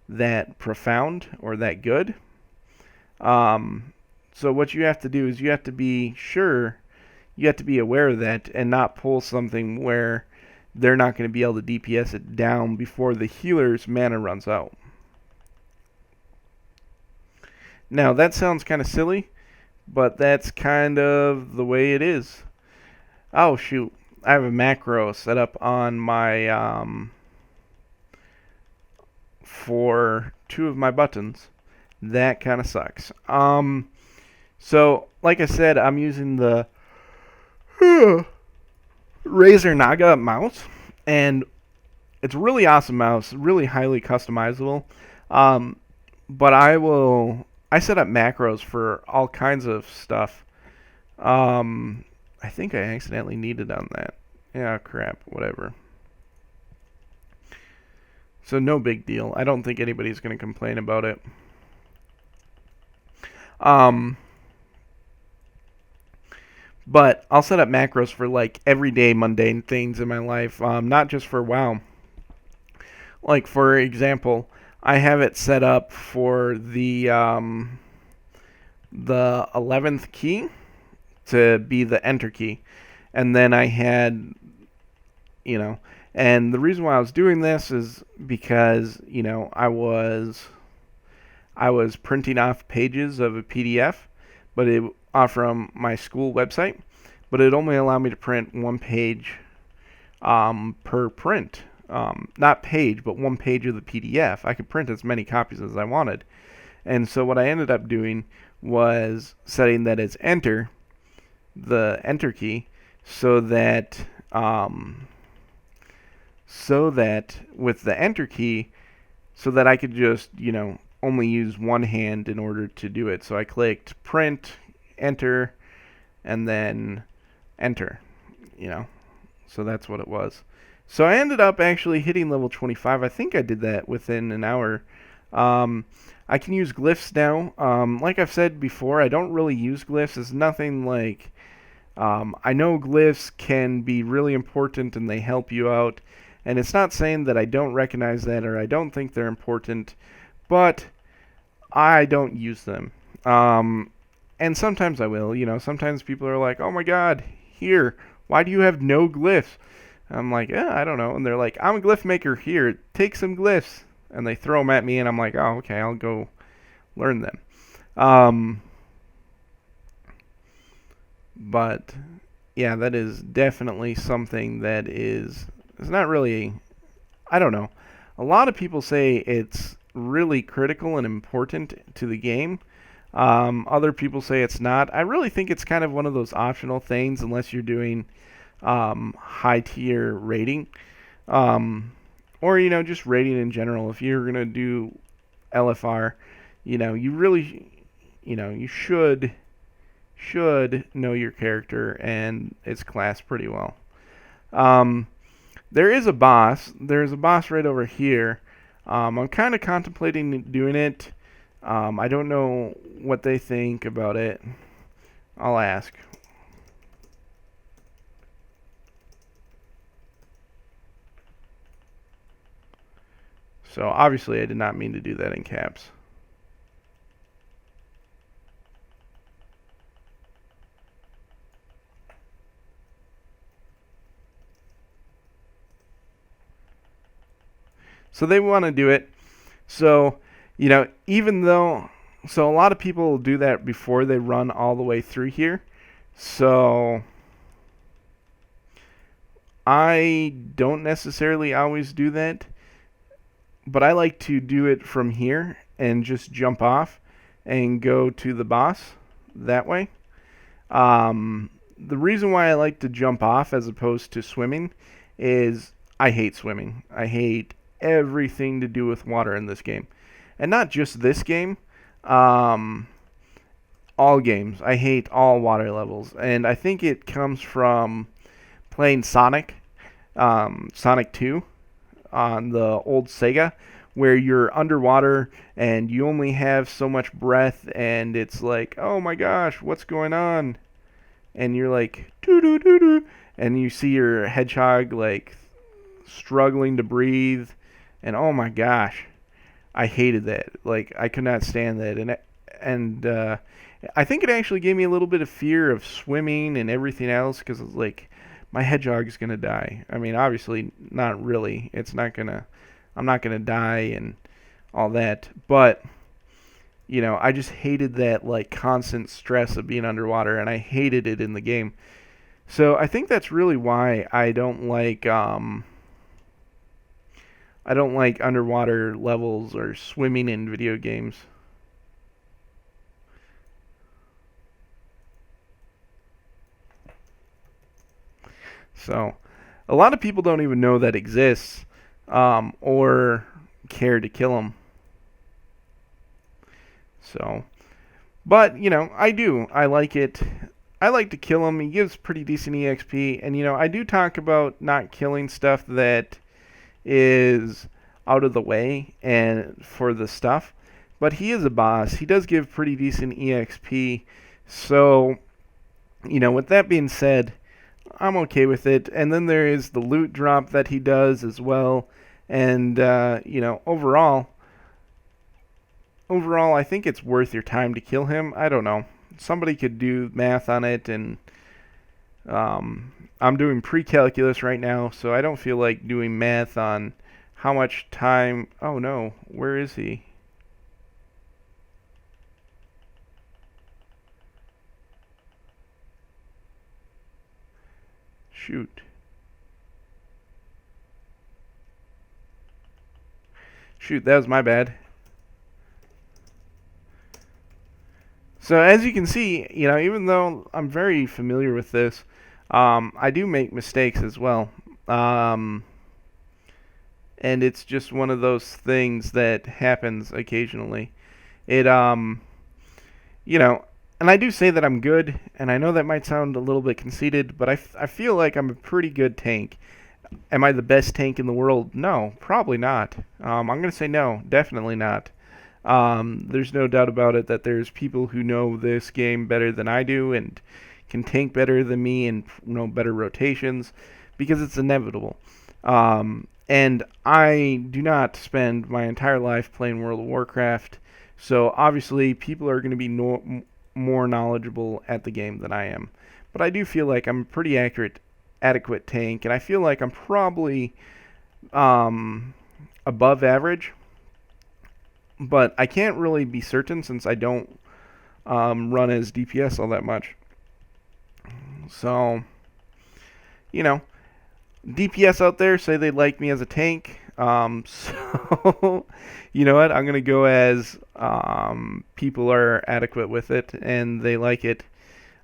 that profound or that good. So what you have to do is you have to be aware of that and not pull something where they're not going to be able to DPS it down before the healer's mana runs out. Now, that sounds kind of silly, but that's kind of the way it is. Oh, shoot. I have a macro set up on my, for two of my buttons. That kind of sucks. So, like I said, I'm using the Razer Naga mouse, and it's a really awesome mouse, really highly customizable. But I set up macros for all kinds of stuff. I think I accidentally needed on that. Yeah, crap, whatever. So no big deal. I don't think anybody's going to complain about it. But I'll set up macros for like everyday mundane things in my life, not just for WoW. Like, for example, I have it set up for the 11th key to be the enter key. And then I had, and the reason why I was doing this is because, I was printing off pages of a PDF, but it from my school website, but it only allowed me to print one page per print. Not page, but one page of the PDF. I could print as many copies as I wanted. And so what I ended up doing was setting that as enter, the enter key, so that with the enter key, so that I could just, only use one hand in order to do it. So I clicked print, enter, and then enter, So that's what it was. So I ended up actually hitting level 25. I think I did that within an hour. I can use glyphs now. Like I've said before, I don't really use glyphs. It's nothing like... I know glyphs can be really important and they help you out. And it's not saying that I don't recognize that or I don't think they're important, but I don't use them. And sometimes I will. Sometimes people are like, oh my god, here, why do you have no glyphs? I'm like, I don't know. And they're like, I'm a glyph maker, here, take some glyphs. and they throw them at me, and I'm like, oh, okay, I'll go learn them. Um, but yeah, that is definitely something that is it's not really. I don't know. A lot of people say it's really critical and important to the game. Other people say it's not. I really think it's kind of one of those optional things unless you're doing high tier rating. Um, or, just rating in general. If you're going to do LFR, you really, you should know your character and its class pretty well. Um, there is a boss. There's a boss right over here. I'm kind of contemplating doing it. I don't know what they think about it. I'll ask. So obviously I did not mean to do that in caps. So they want to do it. So, even though, so a lot of people do that before they run all the way through here. So I don't necessarily always do that, but I like to do it from here and just jump off and go to the boss that way. The reason why I like to jump off as opposed to swimming is I hate swimming. I hate everything to do with water in this game. And not just this game, um, all games. I hate all water levels. And I think it comes from playing Sonic 2 on the old Sega, where you're underwater and you only have so much breath, and it's like, oh my gosh, what's going on? And you're like, doo doo doo doo, and you see your hedgehog like struggling to breathe, and oh my gosh, I hated that. Like I could not stand that, and I think it actually gave me a little bit of fear of swimming and everything else because it's like my hedgehog is gonna die. I mean, obviously not really. It's not gonna. I'm not gonna die and all that, but I just hated that like constant stress of being underwater, and I hated it in the game. So I think that's really why I don't like underwater levels or swimming in video games. So a lot of people don't even know that exists or care to kill them. So, but I do. I like it. I like to kill him. He gives pretty decent EXP, and I do talk about not killing stuff that is out of the way and for the stuff. But he is a boss. He does give pretty decent EXP. So, with that being said, I'm okay with it. And then there is the loot drop that he does as well. And overall, I think it's worth your time to kill him. I don't know. Somebody could do math on it, and I'm doing pre-calculus right now, so I don't feel like doing math on how much time. Oh no, where is he? Shoot. Shoot, that was my bad. So as you can see, even though I'm very familiar with this, I do make mistakes as well. And it's just one of those things that happens occasionally. It, and I do say that I'm good, and I know that might sound a little bit conceited, but I feel like I'm a pretty good tank. Am I the best tank in the world? No, probably not. I'm going to say no, definitely not. There's no doubt about it that there's people who know this game better than I do and can tank better than me and know better rotations because it's inevitable. And I do not spend my entire life playing World of Warcraft, so obviously people are going to be more knowledgeable at the game than I am. But I do feel like I'm a pretty adequate tank, and I feel like I'm probably above average. but I can't really be certain since I don't run as DPS all that much. So, you know, DPS out there say they like me as a tank. So, you know what? I'm going to go as people are adequate with it and they like it.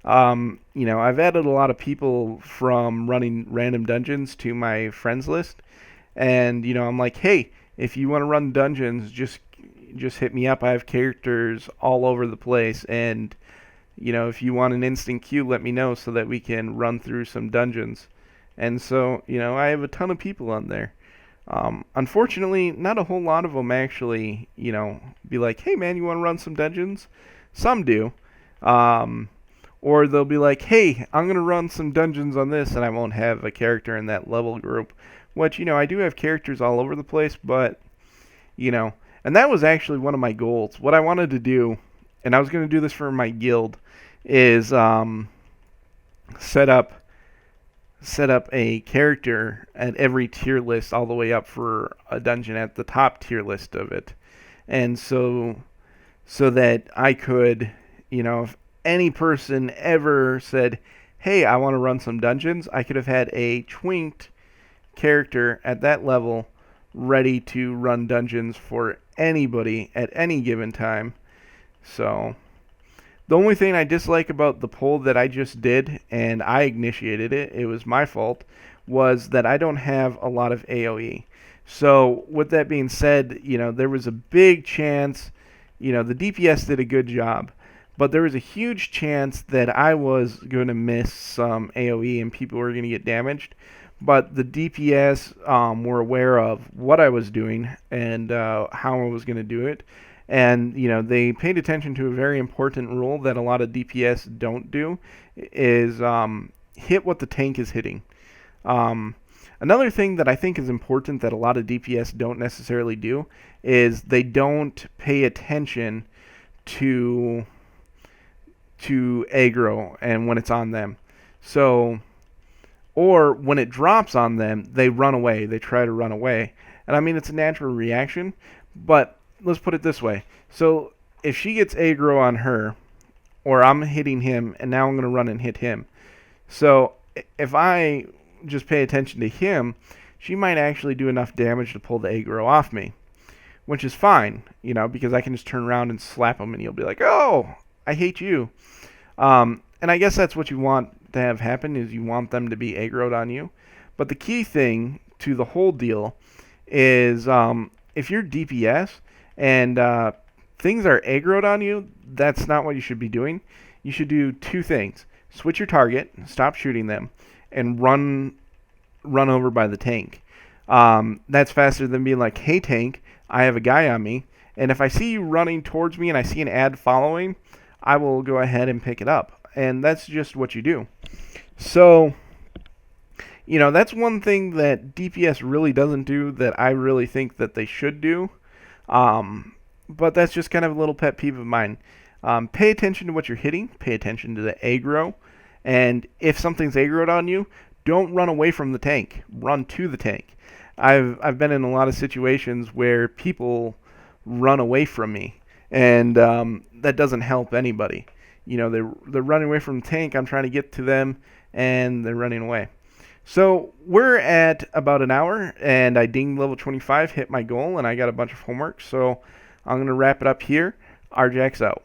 I've added a lot of people from running random dungeons to my friends list. And, I'm like, hey, if you want to run dungeons, just hit me up. I have characters all over the place. And, if you want an instant queue, let me know so that we can run through some dungeons. And so, I have a ton of people on there. Unfortunately, not a whole lot of them actually, be like, hey man, you want to run some dungeons? Some do. Or they'll be like, hey, I'm going to run some dungeons on this, and I won't have a character in that level group. Which, I do have characters all over the place, but, and that was actually one of my goals. What I wanted to do, and I was going to do this for my guild, is set up a character at every tier list all the way up for a dungeon at the top tier list of it. And so that I could, if any person ever said, hey, I want to run some dungeons, I could have had a twinked character at that level ready to run dungeons for anybody at any given time. So the only thing I dislike about the poll that I just did, and I initiated it, it was my fault, was that I don't have a lot of AoE. So with that being said, there was a big chance, the DPS did a good job, but there was a huge chance that I was going to miss some AoE and people were going to get damaged. But the DPS were aware of what I was doing and how I was going to do it. And, they paid attention to a very important rule that a lot of DPS don't do, is hit what the tank is hitting. Another thing that I think is important that a lot of DPS don't necessarily do is they don't pay attention to aggro and when it's on them. So, or when it drops on them, they run away. They try to run away. And I mean, it's a natural reaction, but let's put it this way. So if she gets aggro on her, or I'm hitting him, and now I'm going to run and hit him. So if I just pay attention to him, she might actually do enough damage to pull the aggro off me, which is fine, because I can just turn around and slap him, and he'll be like, oh, I hate you. And I guess that's what you want to have happen, is you want them to be aggroed on you. But the key thing to the whole deal is if you're DPS and things are aggroed on you, that's not what you should be doing. You should do two things. Switch your target, stop shooting them, and run over by the tank. That's faster than being like, hey tank, I have a guy on me, and if I see you running towards me and I see an ad following, I will go ahead and pick it up. And that's just what you do. So, that's one thing that DPS really doesn't do that I really think that they should do. But that's just kind of a little pet peeve of mine. Pay attention to what you're hitting. Pay attention to the aggro. And if something's aggroed on you, don't run away from the tank. Run to the tank. I've been in a lot of situations where people run away from me, and that doesn't help anybody. They're running away from the tank. I'm trying to get to them, and they're running away. So we're at about an hour, and I dinged level 25, hit my goal, and I got a bunch of homework. So I'm going to wrap it up here. Arjax out.